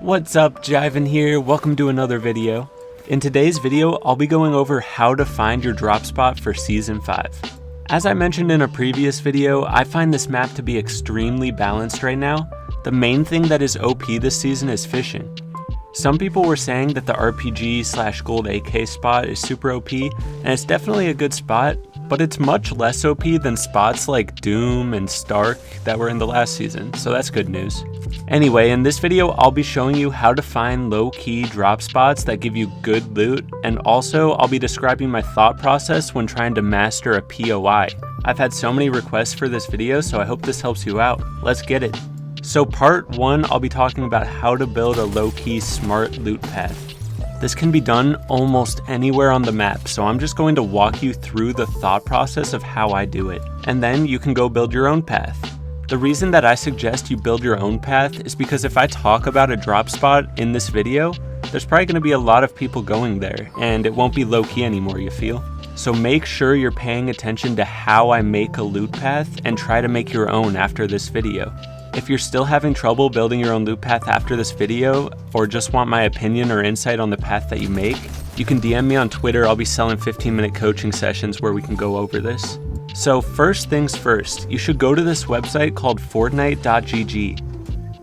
What's up, Jiven here, welcome to another video. In today's video, I'll be going over how to find your drop spot for Season 5. As I mentioned in a previous video, I find this map to be extremely balanced right now. The main thing that is OP this season is fishing. Some people were saying that the RPG/gold AK spot is super OP, and it's definitely a good spot, but it's much less OP than spots like Doom and Stark that were in the last season, so that's good news. Anyway, in this video, I'll be showing you how to find low-key drop spots that give you good loot, and also I'll be describing my thought process when trying to master a POI. I've had so many requests for this video, so I hope this helps you out. Let's get it. So part 1, I'll be talking about how to build a low-key smart loot path. This can be done almost anywhere on the map, so I'm just going to walk you through the thought process of how I do it, and then you can go build your own path. The reason that I suggest you build your own path is because if I talk about a drop spot in this video, there's probably going to be a lot of people going there, and it won't be low-key anymore, you feel? So make sure you're paying attention to how I make a loot path and try to make your own after this video. If you're still having trouble building your own loot path after this video, or just want my opinion or insight on the path that you make, you can DM me on Twitter. I'll be selling 15-minute coaching sessions where we can go over this. So first things first, you should go to this website called Fortnite.gg.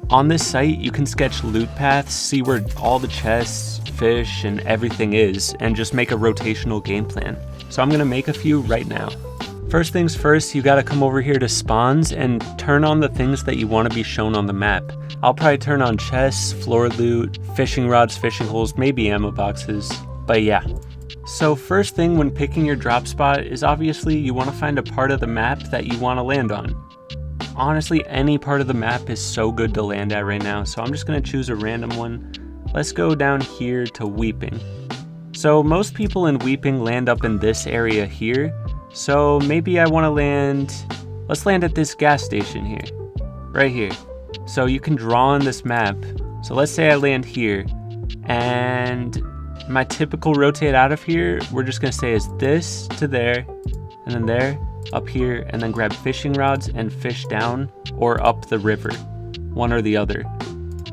On this site, you can sketch loot paths, see where all the chests, fish, and everything is, and just make a rotational game plan. So I'm gonna make a few right now. First things first, you gotta come over here to spawns and turn on the things that you wanna be shown on the map. I'll probably turn on chests, floor loot, fishing rods, fishing holes, maybe ammo boxes, but yeah. So first thing when picking your drop spot is obviously you wanna find a part of the map that you wanna land on. Honestly, any part of the map is so good to land at right now, so I'm just gonna choose a random one. Let's go down here to Weeping. So most people in Weeping land up in this area here, so maybe I wanna let's land at this gas station here, right here. So you can draw on this map. So let's say I land here, and my typical rotate out of here, we're just gonna say is this to there, and then there, up here, and then grab fishing rods and fish down or up the river, one or the other.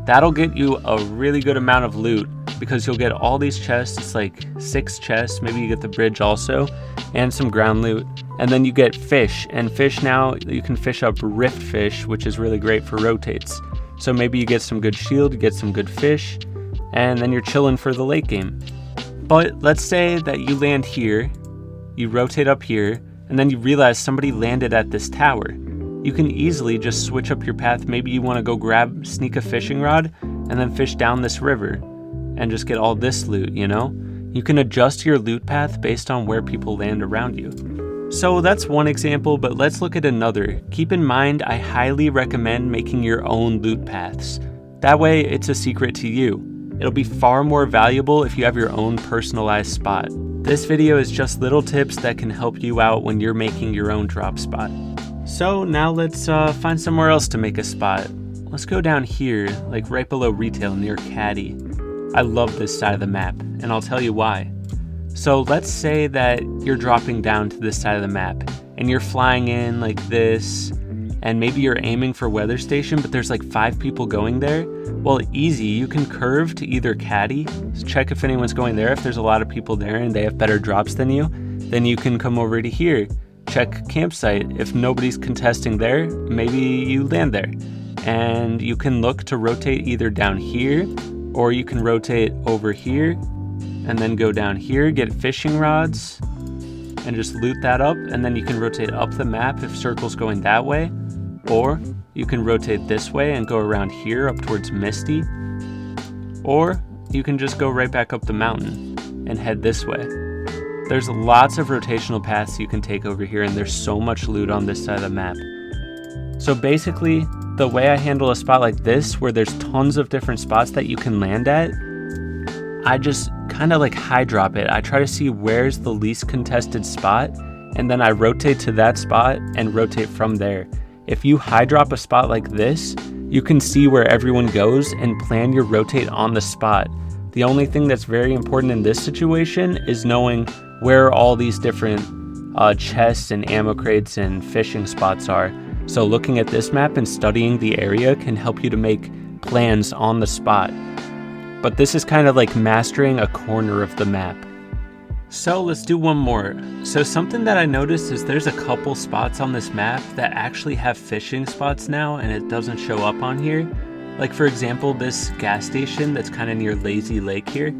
That'll get you a really good amount of loot because you'll get all these chests. It's like 6 chests, maybe you get the bridge also, and some ground loot. And then you get fish, and fish now, you can fish up rift fish, which is really great for rotates. So maybe you get some good shield, you get some good fish, and then you're chilling for the late game. But let's say that you land here, you rotate up here, and then you realize somebody landed at this tower. You can easily just switch up your path. Maybe you want to go sneak a fishing rod, and then fish down this river, and just get all this loot, you know? You can adjust your loot path based on where people land around you. So that's one example, but let's look at another. Keep in mind, I highly recommend making your own loot paths. That way, it's a secret to you. It'll be far more valuable if you have your own personalized spot. This video is just little tips that can help you out when you're making your own drop spot. So now let's find somewhere else to make a spot. Let's go down here, like right below retail near Caddy. I love this side of the map, and I'll tell you why. So let's say that you're dropping down to this side of the map, and you're flying in like this, and maybe you're aiming for weather station, but there's like 5 people going there. Well, easy, you can curve to either Caddy, check if anyone's going there. If there's a lot of people there and they have better drops than you, then you can come over to here, check campsite. If nobody's contesting there, maybe you land there. And you can look to rotate either down here, or you can rotate over here, and then go down here, get fishing rods, and just loot that up, and then you can rotate up the map if circle's going that way, or you can rotate this way and go around here up towards Misty, or you can just go right back up the mountain and head this way. There's lots of rotational paths you can take over here, and there's so much loot on this side of the map. So basically, the way I handle a spot like this, where there's tons of different spots that you can land at, I just kind of like high drop it. I try to see where's the least contested spot, and then I rotate to that spot and rotate from there. If you high drop a spot like this, you can see where everyone goes and plan your rotate on the spot. The only thing that's very important in this situation is knowing where all these different chests and ammo crates and fishing spots are. So looking at this map and studying the area can help you to make plans on the spot. But this is kind of like mastering a corner of the map. So let's do one more. So something that I noticed is there's a couple spots on this map that actually have fishing spots now, and it doesn't show up on here. Like for example, this gas station that's kind of near Lazy Lake here.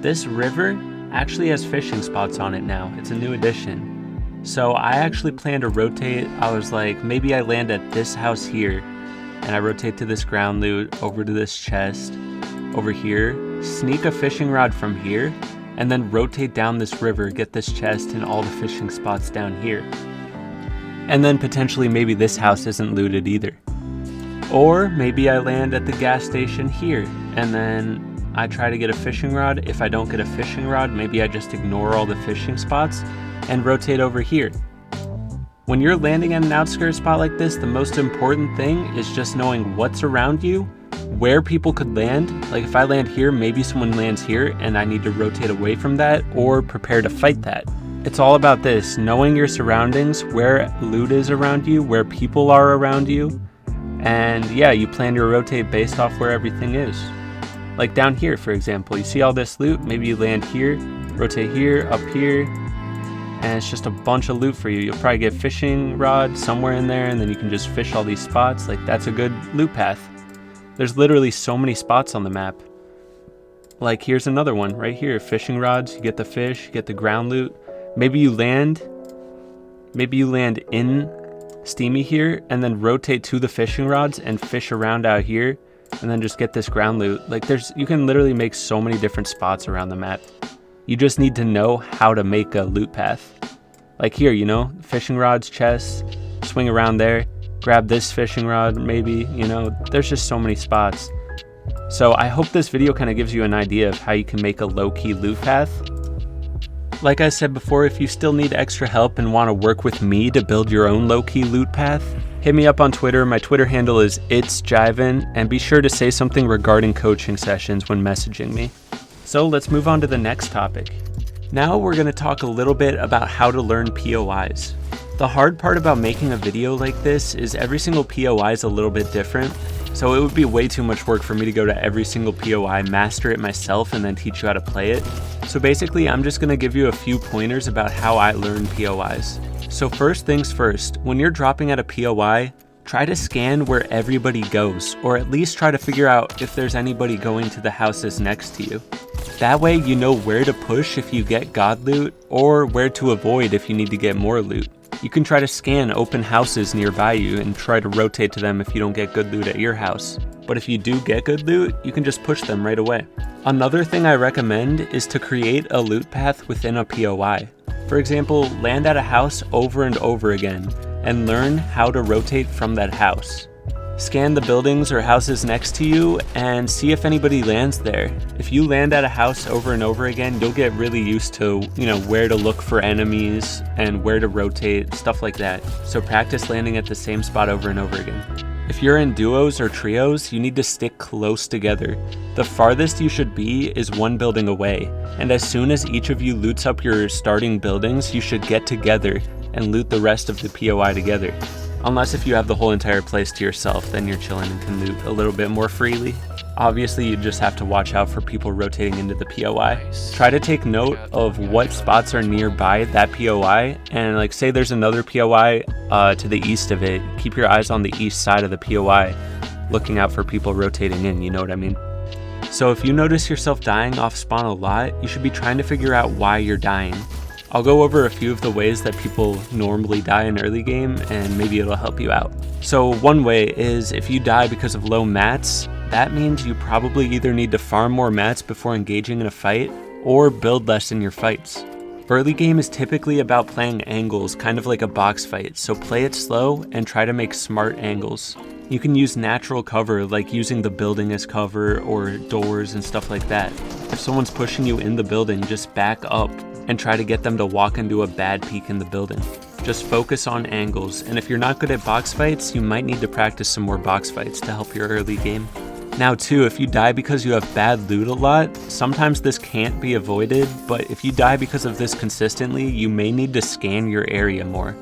This river actually has fishing spots on it now. It's a new addition. So I actually plan to rotate. I was like, maybe I land at this house here, and I rotate to this ground loot, over to this chest, over here, sneak a fishing rod from here, and then rotate down this river, get this chest and all the fishing spots down here. And then potentially maybe this house isn't looted either. Or maybe I land at the gas station here, and then I try to get a fishing rod. If I don't get a fishing rod, maybe I just ignore all the fishing spots and rotate over here. When you're landing at an outskirt spot like this, the most important thing is just knowing what's around you, where people could land. Like if I land here, maybe someone lands here and I need to rotate away from that or prepare to fight that. It's all about this, knowing your surroundings, where loot is around you, where people are around you. And yeah, you plan your rotate based off where everything is. Like down here, for example, you see all this loot, maybe you land here, rotate here, up here, and it's just a bunch of loot for you. You'll probably get fishing rod somewhere in there, and then you can just fish all these spots. Like that's a good loot path. There's literally so many spots on the map. Like here's another one right here, fishing rods, you get the fish, you get the ground loot. Maybe you land in Steamy here and then rotate to the fishing rods and fish around out here and then just get this ground loot. Like you can literally make so many different spots around the map. You just need to know how to make a loot path. Like here, you know, fishing rods, chests, swing around there, grab this fishing rod maybe, you know, there's just so many spots. So I hope this video kind of gives you an idea of how you can make a low-key loot path. Like I said before, if you still need extra help and want to work with me to build your own low-key loot path, hit me up on Twitter. My Twitter handle is itsjivin, and be sure to say something regarding coaching sessions when messaging me. So let's move on to the next topic. Now we're going to talk a little bit about how to learn POIs. The hard part about making a video like this is every single POI is a little bit different, so it would be way too much work for me to go to every single POI, master it myself, and then teach you how to play it. So basically, I'm just going to give you a few pointers about how I learn POIs. So first things first, when you're dropping at a POI, try to scan where everybody goes, or at least try to figure out if there's anybody going to the houses next to you. That way you know where to push if you get god loot, or where to avoid if you need to get more loot. You can try to scan open houses nearby you and try to rotate to them if you don't get good loot at your house. But if you do get good loot, you can just push them right away. Another thing I recommend is to create a loot path within a POI. For example, land at a house over and over again and learn how to rotate from that house. Scan the buildings or houses next to you and see if anybody lands there. If you land at a house over and over again, you'll get really used to, where to look for enemies and where to rotate, stuff like that. So practice landing at the same spot over and over again. If you're in duos or trios, you need to stick close together. The farthest you should be is one building away, and as soon as each of you loots up your starting buildings, you should get together and loot the rest of the POI together. Unless if you have the whole entire place to yourself, then you're chilling and can loot a little bit more freely. Obviously, you just have to watch out for people rotating into the POI. Try to take note of what spots are nearby that POI, and say there's another POI to the east of it. Keep your eyes on the east side of the POI, looking out for people rotating in, you know what I mean? So if you notice yourself dying off spawn a lot, you should be trying to figure out why you're dying. I'll go over a few of the ways that people normally die in early game, and maybe it'll help you out. So one way is if you die because of low mats, that means you probably either need to farm more mats before engaging in a fight, or build less in your fights. Early game is typically about playing angles, kind of like a box fight, so play it slow and try to make smart angles. You can use natural cover, like using the building as cover, or doors and stuff like that. If someone's pushing you in the building, just back up and try to get them to walk into a bad peek in the building. Just focus on angles, and if you're not good at box fights, you might need to practice some more box fights to help your early game. Now too, if you die because you have bad loot a lot, sometimes this can't be avoided, but if you die because of this consistently, you may need to scan your area more.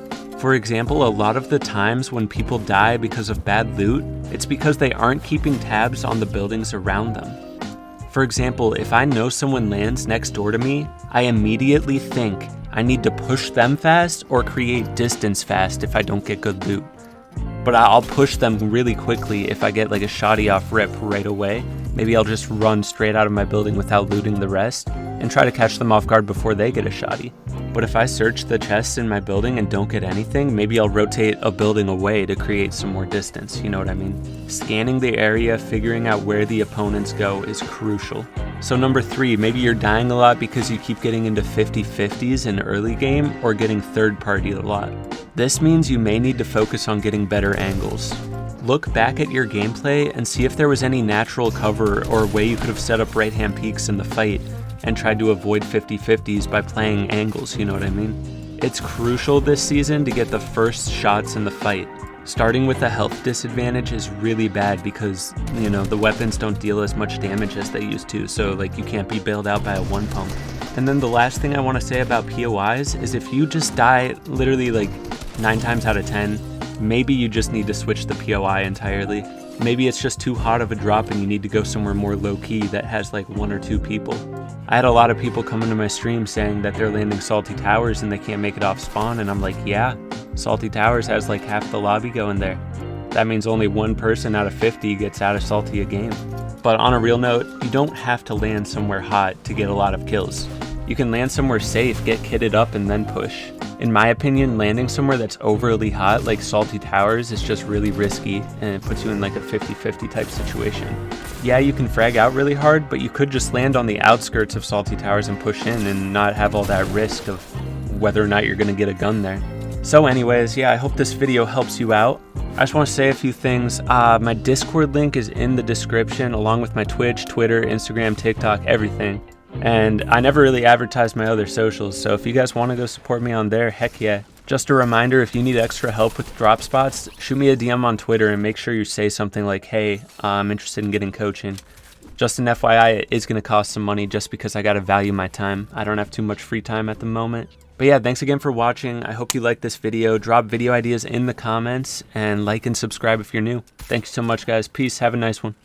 For example, a lot of the times when people die because of bad loot, it's because they aren't keeping tabs on the buildings around them. For example, if I know someone lands next door to me, I immediately think I need to push them fast or create distance fast if I don't get good loot. But I'll push them really quickly if I get like a shoddy off rip right away. Maybe I'll just run straight out of my building without looting the rest and try to catch them off guard before they get a shoddy. But if I search the chests in my building and don't get anything, maybe I'll rotate a building away to create some more distance, you know what I mean? Scanning the area, figuring out where the opponents go is crucial. So number 3, maybe you're dying a lot because you keep getting into 50-50s in early game or getting third party a lot. This means you may need to focus on getting better angles. Look back at your gameplay and see if there was any natural cover or a way you could have set up right hand peeks in the fight and tried to avoid 50-50s by playing angles, you know what I mean? It's crucial this season to get the first shots in the fight. Starting with a health disadvantage is really bad because, you know, the weapons don't deal as much damage as they used to, so like you can't be bailed out by a one pump. And then the last thing I want to say about POIs is if you just die literally like 9 times out of 10, maybe you just need to switch the POI entirely. Maybe it's just too hot of a drop and you need to go somewhere more low-key that has like 1 or 2 people. I had a lot of people come into my stream saying that they're landing Salty Towers and they can't make it off spawn, and I'm like, yeah, Salty Towers has like half the lobby going there. That means only 1 person out of 50 gets out of Salty a game. But on a real note, you don't have to land somewhere hot to get a lot of kills. You can land somewhere safe, get kitted up, and then push. In my opinion, landing somewhere that's overly hot, like Salty Towers, is just really risky, and it puts you in like a 50-50 type situation. Yeah, you can frag out really hard, but you could just land on the outskirts of Salty Towers and push in and not have all that risk of whether or not you're gonna get a gun there. So anyways, yeah, I hope this video helps you out. I just want to say a few things. My Discord link is in the description, along with my Twitch, Twitter, Instagram, TikTok, everything. And I never really advertise my other socials, so if you guys want to go support me on there, heck yeah. Just a reminder, if you need extra help with drop spots, shoot me a DM on Twitter and make sure you say something like, hey, I'm interested in getting coaching. Just an FYI, it is going to cost some money just because I got to value my time. I don't have too much free time at the moment. But yeah, thanks again for watching. I hope you liked this video. Drop video ideas in the comments and like and subscribe if you're new. Thank you so much, guys. Peace. Have a nice one.